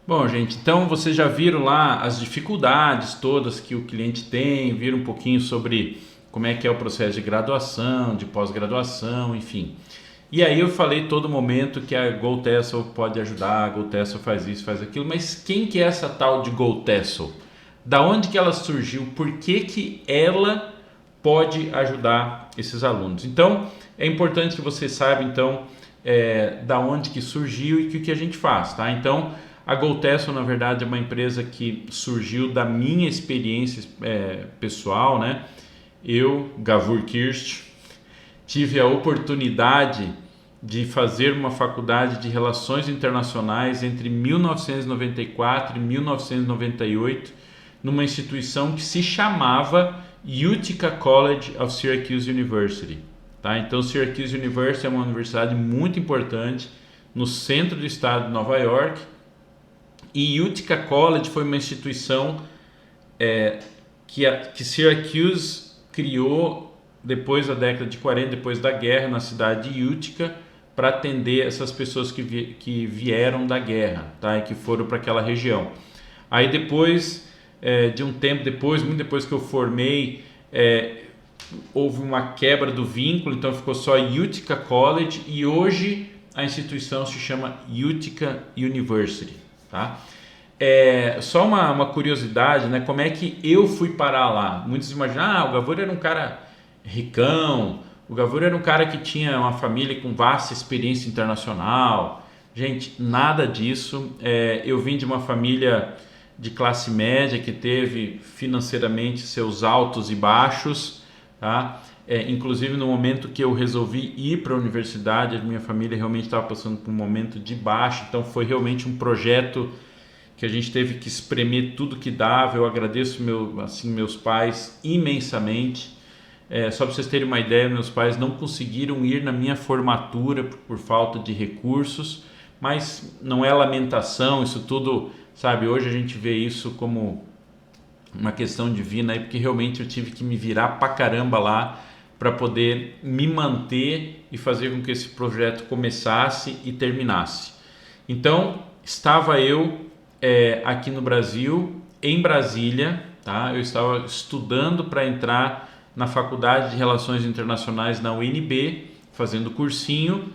Bom, gente, então vocês já viram lá as dificuldades todas que o cliente tem, viram um pouquinho sobre como é que é o processo de graduação, de pós-graduação, enfim. E aí eu falei todo momento que a GoTessel pode ajudar, a GoTessel faz isso, faz aquilo, mas quem que é essa tal de GoTessel? Da onde que ela surgiu? Por que que ela pode ajudar esses alunos? Então, é importante que você saiba, então, da onde que surgiu e o que a gente faz, tá? Então, a GoTessel, na verdade, é uma empresa que surgiu da minha experiência pessoal, né? Eu, Gavur Kirst, tive a oportunidade de fazer uma faculdade de Relações Internacionais entre 1994 e 1998, numa instituição que se chamava Utica College of Syracuse University. Tá? Então, Syracuse University é uma universidade muito importante no centro do estado de Nova York, e Utica College foi uma instituição que Syracuse criou depois da década de 40, depois da guerra, na cidade de Utica, para atender essas pessoas que vieram da guerra, tá? E que foram para aquela região. Aí depois de um tempo depois, muito depois que eu formei, houve uma quebra do vínculo, então ficou só Utica College, e hoje a instituição se chama Utica University, tá? Só uma curiosidade, né? Como é que eu fui parar lá? Muitos imaginam, o Gavur era um cara ricão, o Gavur era um cara que tinha uma família com vasta experiência internacional. Gente, nada disso. Eu vim de uma família de classe média que teve financeiramente seus altos e baixos, tá? Inclusive no momento que eu resolvi ir para a universidade, a minha família realmente estava passando por um momento de baixo, então foi realmente um projeto que a gente teve que espremer tudo que dava. Eu agradeço meus pais imensamente. Só para vocês terem uma ideia, meus pais não conseguiram ir na minha formatura por falta de recursos, mas não é lamentação, isso tudo, sabe, hoje a gente vê isso como uma questão divina, aí, porque realmente eu tive que me virar pra caramba lá para poder me manter e fazer com que esse projeto começasse e terminasse. Então, estava eu aqui no Brasil, em Brasília, tá? Eu estava estudando para entrar na Faculdade de Relações Internacionais na UNB, fazendo cursinho,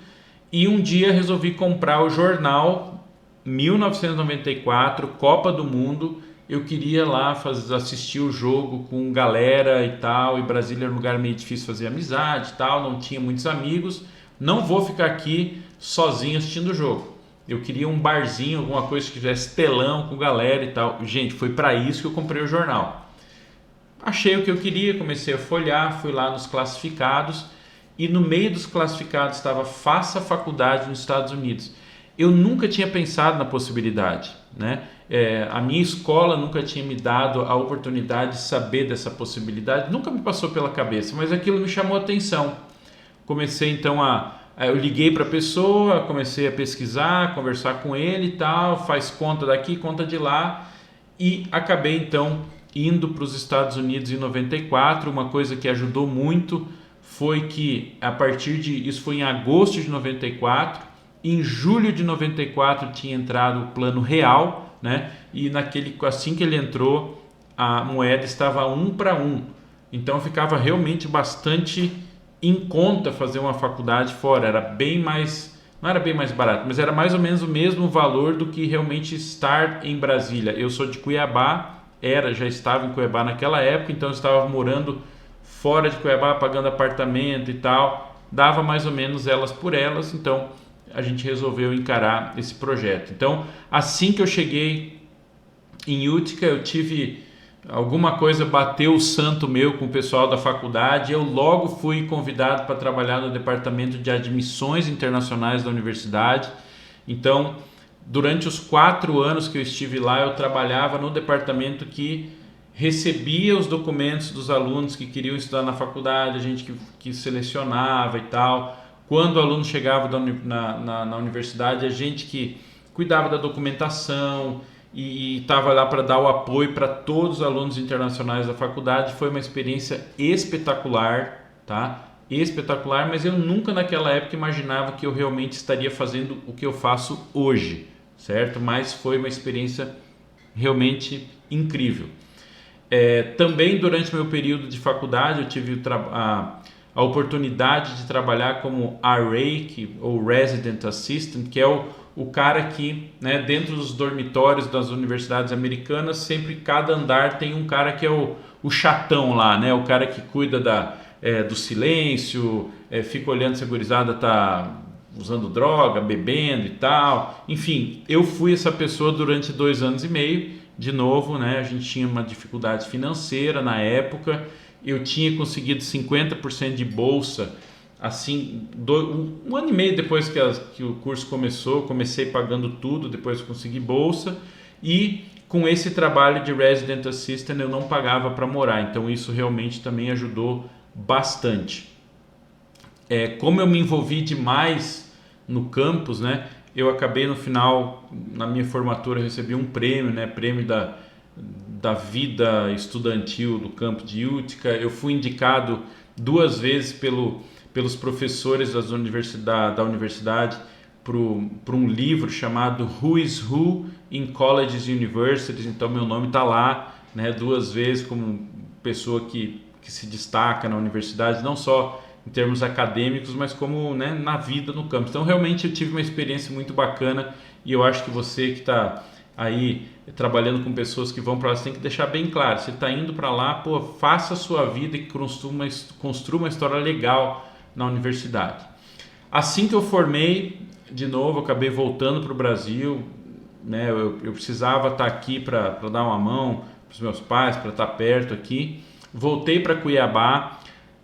e um dia resolvi comprar o jornal 1994, Copa do Mundo. Eu queria lá assistir o jogo com galera e tal, e Brasília era um lugar meio difícil fazer amizade e tal, não tinha muitos amigos, não vou ficar aqui sozinho assistindo o jogo. Eu queria um barzinho, alguma coisa que tivesse telão com galera e tal. Gente, foi para isso que eu comprei o jornal. Achei o que eu queria, comecei a folhear, fui lá nos classificados, e no meio dos classificados estava faça faculdade nos Estados Unidos. Eu nunca tinha pensado na possibilidade, né? A minha escola nunca tinha me dado a oportunidade de saber dessa possibilidade, nunca me passou pela cabeça, mas aquilo me chamou a atenção. Comecei então eu liguei para a pessoa, comecei a pesquisar, conversar com ele e tal, faz conta daqui, conta de lá, e acabei então indo para os Estados Unidos em 94. Uma coisa que ajudou muito foi que isso foi em agosto de 94, em julho de 94 tinha entrado o Plano Real, né? E assim que ele entrou, a moeda estava 1 para 1, então ficava realmente bastante em conta fazer uma faculdade fora. Era bem mais, não era bem mais barato, mas era mais ou menos o mesmo valor do que realmente estar em Brasília. Eu sou de Cuiabá, já estava em Cuiabá naquela época, então eu estava morando fora de Cuiabá, pagando apartamento e tal, dava mais ou menos elas por elas, então a gente resolveu encarar esse projeto. Então, assim que eu cheguei em Utica, eu tive alguma coisa, bateu o santo meu com o pessoal da faculdade, eu logo fui convidado para trabalhar no departamento de admissões internacionais da universidade. Então, durante os 4 anos que eu estive lá, eu trabalhava no departamento que recebia os documentos dos alunos que queriam estudar na faculdade, a gente que selecionava e tal. Quando o aluno chegava na universidade, a gente que cuidava da documentação e estava lá para dar o apoio para todos os alunos internacionais da faculdade. Foi uma experiência espetacular, tá? Espetacular, mas eu nunca naquela época imaginava que eu realmente estaria fazendo o que eu faço hoje, certo? Mas foi uma experiência realmente incrível. Também durante meu período de faculdade eu tive a oportunidade de trabalhar como RA, ou Resident Assistant, que é o cara que, né, dentro dos dormitórios das universidades americanas, sempre cada andar tem um cara que é o chatão lá, né, o cara que cuida do silêncio, fica olhando se a gurizada tá usando droga, bebendo e tal. Enfim, eu fui essa pessoa durante 2 anos e meio. De novo, né, a gente tinha uma dificuldade financeira na época, eu tinha conseguido 50% de bolsa, assim, um ano e meio depois que o curso começou, comecei pagando tudo, depois consegui bolsa, e com esse trabalho de Resident Assistant eu não pagava para morar, então isso realmente também ajudou bastante. Como eu me envolvi demais no campus, né, eu acabei no final, na minha formatura, recebi um prêmio, né, prêmio da vida estudantil do campus de Utica. Eu fui indicado 2 vezes pelos professores da universidade para um livro chamado Who is Who in Colleges e Universities. Então meu nome está lá, né, 2 vezes como pessoa que se destaca na universidade, não só em termos acadêmicos, mas como, né, na vida no campus. Então realmente eu tive uma experiência muito bacana, e eu acho que você que está aí trabalhando com pessoas que vão para lá, você tem que deixar bem claro, você está indo para lá, pô, faça a sua vida e construa uma história legal na universidade. Assim que eu formei, de novo, eu acabei voltando para o Brasil, né, eu precisava estar aqui para dar uma mão para os meus pais, para estar perto aqui. Voltei para Cuiabá.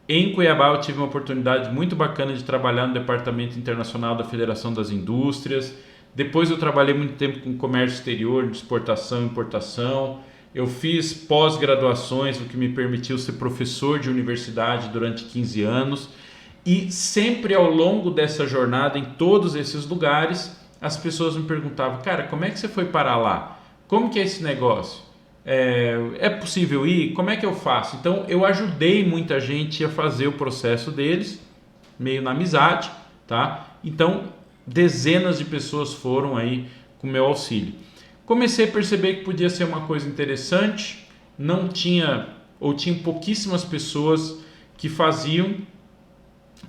Em Cuiabá eu tive uma oportunidade muito bacana de trabalhar no Departamento Internacional da Federação das Indústrias. Depois eu trabalhei muito tempo com comércio exterior, de exportação e importação. Eu fiz pós-graduações, o que me permitiu ser professor de universidade durante 15 anos. E sempre ao longo dessa jornada, em todos esses lugares, as pessoas me perguntavam: cara, como é que você foi parar lá? Como que é esse negócio? É possível ir? Como é que eu faço? Então eu ajudei muita gente a fazer o processo deles, meio na amizade, tá? Então dezenas de pessoas foram aí com meu auxílio. Comecei a perceber que podia ser uma coisa interessante, não tinha, ou tinha pouquíssimas pessoas que faziam,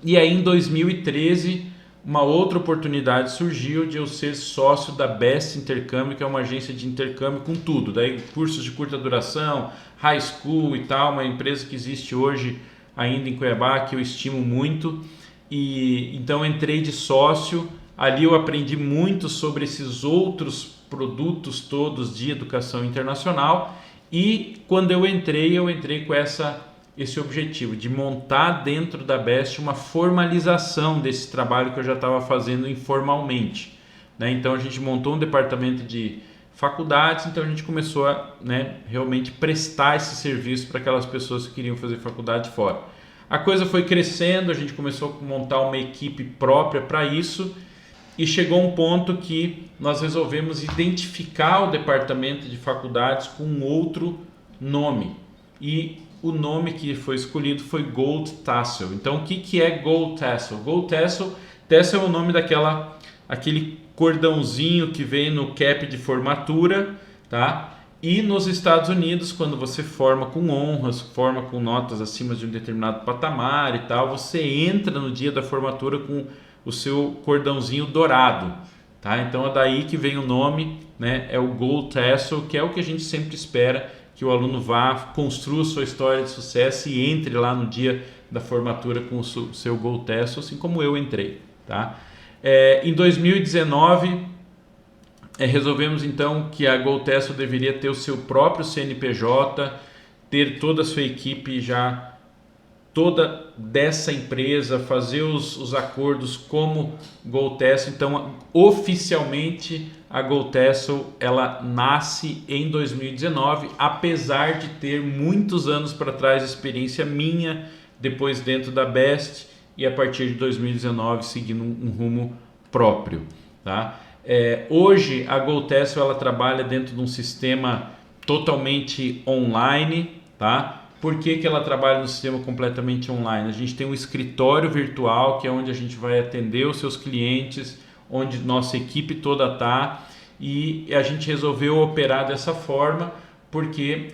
e aí em 2013 uma outra oportunidade surgiu de eu ser sócio da Best Intercâmbio, que é uma agência de intercâmbio com tudo, daí cursos de curta duração, high school e tal, uma empresa que existe hoje ainda em Cuiabá, que eu estimo muito, e então entrei de sócio. Ali eu aprendi muito sobre esses outros produtos todos de educação internacional, e quando eu entrei com esse objetivo de montar dentro da Best uma formalização desse trabalho que eu já estava fazendo informalmente, né? Então a gente montou um departamento de faculdades, então a gente começou a, né, realmente prestar esse serviço para aquelas pessoas que queriam fazer faculdade fora. A coisa foi crescendo, a gente começou a montar uma equipe própria para isso, e chegou um ponto que nós resolvemos identificar o departamento de faculdades com um outro nome, e o nome que foi escolhido foi Gold Tassel. Então o que é Gold Tassel? Gold Tassel é o nome aquele cordãozinho que vem no cap de formatura, tá? E nos Estados Unidos, quando você forma com honras, forma com notas acima de um determinado patamar e tal, você entra no dia da formatura com o seu cordãozinho dourado, tá? Então é daí que vem o nome, né? É o Gold Tassel, que é o que a gente sempre espera, que o aluno vá, construa sua história de sucesso e entre lá no dia da formatura com o seu Gold Tassel, assim como eu entrei, tá? Em 2019, resolvemos então que a Gold Tassel deveria ter o seu próprio CNPJ, ter toda a sua equipe já toda dessa empresa, fazer os acordos como Gold Tassel. Então, oficialmente, a Gold Tassel ela nasce em 2019, apesar de ter muitos anos para trás de experiência minha, depois dentro da Best, e a partir de 2019 seguindo um rumo próprio, tá? Hoje a Gold Tassel ela trabalha dentro de um sistema totalmente online, tá? Por que ela trabalha no sistema completamente online? A gente tem um escritório virtual, que é onde a gente vai atender os seus clientes, onde nossa equipe toda está, e a gente resolveu operar dessa forma porque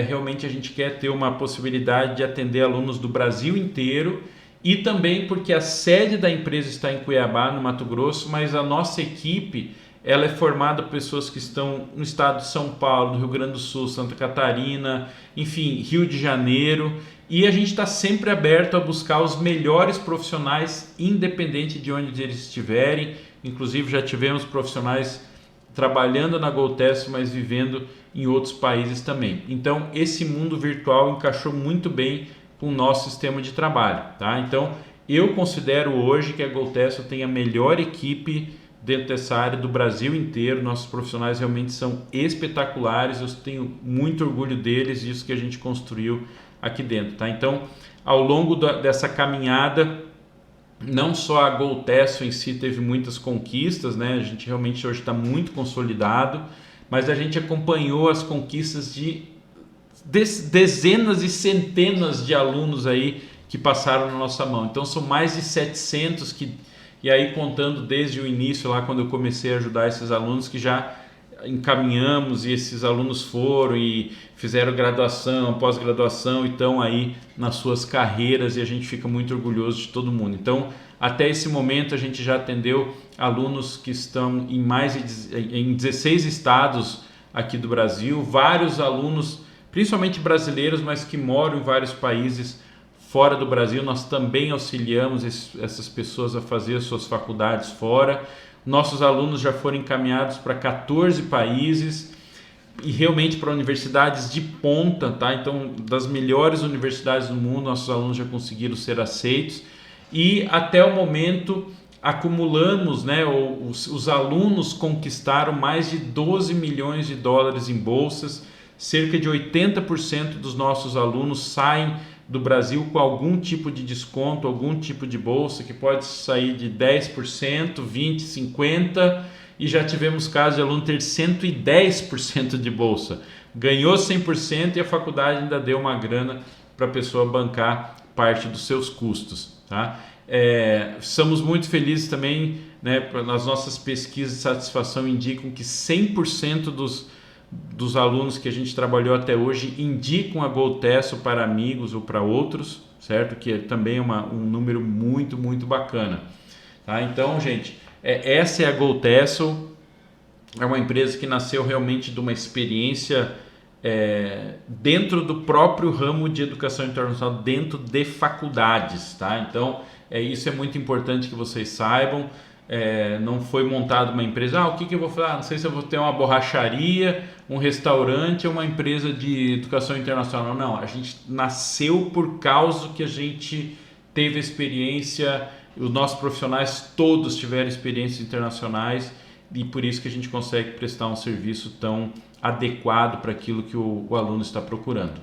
realmente a gente quer ter uma possibilidade de atender alunos do Brasil inteiro e também porque a sede da empresa está em Cuiabá, no Mato Grosso, mas a nossa equipe ela é formada por pessoas que estão no estado de São Paulo, no Rio Grande do Sul, Santa Catarina, enfim, Rio de Janeiro, e a gente está sempre aberto a buscar os melhores profissionais, independente de onde eles estiverem. Inclusive já tivemos profissionais trabalhando na GoTest, mas vivendo em outros países também. Então esse mundo virtual encaixou muito bem com o nosso sistema de trabalho, tá? Então eu considero hoje que a GoTest tem a melhor equipe dentro dessa área do Brasil inteiro. Nossos profissionais realmente são espetaculares, eu tenho muito orgulho deles e isso que a gente construiu aqui dentro, tá? Então ao longo dessa caminhada, não só a GoTest em si teve muitas conquistas, né? A gente realmente hoje está muito consolidado, mas a gente acompanhou as conquistas de dezenas e centenas de alunos aí que passaram na nossa mão. Então são mais de 700 e aí contando desde o início lá quando eu comecei a ajudar esses alunos que já encaminhamos e esses alunos foram e fizeram graduação, pós-graduação e estão aí nas suas carreiras e a gente fica muito orgulhoso de todo mundo. Então, até esse momento a gente já atendeu alunos que estão em 16 estados aqui do Brasil, vários alunos, principalmente brasileiros, mas que moram em vários países fora do Brasil. Nós também auxiliamos essas pessoas a fazer as suas faculdades fora. Nossos alunos já foram encaminhados para 14 países e realmente para universidades de ponta, tá? Então, das melhores universidades do mundo, nossos alunos já conseguiram ser aceitos e até o momento acumulamos, né? Os alunos conquistaram mais de 12 milhões de dólares em bolsas, cerca de 80% dos nossos alunos saem do Brasil com algum tipo de desconto, algum tipo de bolsa que pode sair de 10%, 20%, 50%, e já tivemos casos de aluno ter 110% de bolsa. Ganhou 100% e a faculdade ainda deu uma grana para a pessoa bancar parte dos seus custos, tá? Somos muito felizes também, né? As nossas pesquisas de satisfação indicam que 100% dos alunos que a gente trabalhou até hoje indicam a GoTest para amigos ou para outros, certo? Que também é um número muito, muito bacana. Tá? Então, gente, essa é a GoTest, é uma empresa que nasceu realmente de uma experiência dentro do próprio ramo de educação internacional, dentro de faculdades. Tá? Então, isso é muito importante que vocês saibam. Não foi montada uma empresa, o que eu vou fazer? Não sei se eu vou ter uma borracharia, um restaurante ou uma empresa de educação internacional. Não, a gente nasceu por causa que a gente teve experiência, os nossos profissionais todos tiveram experiências internacionais e por isso que a gente consegue prestar um serviço tão adequado para aquilo que o aluno está procurando.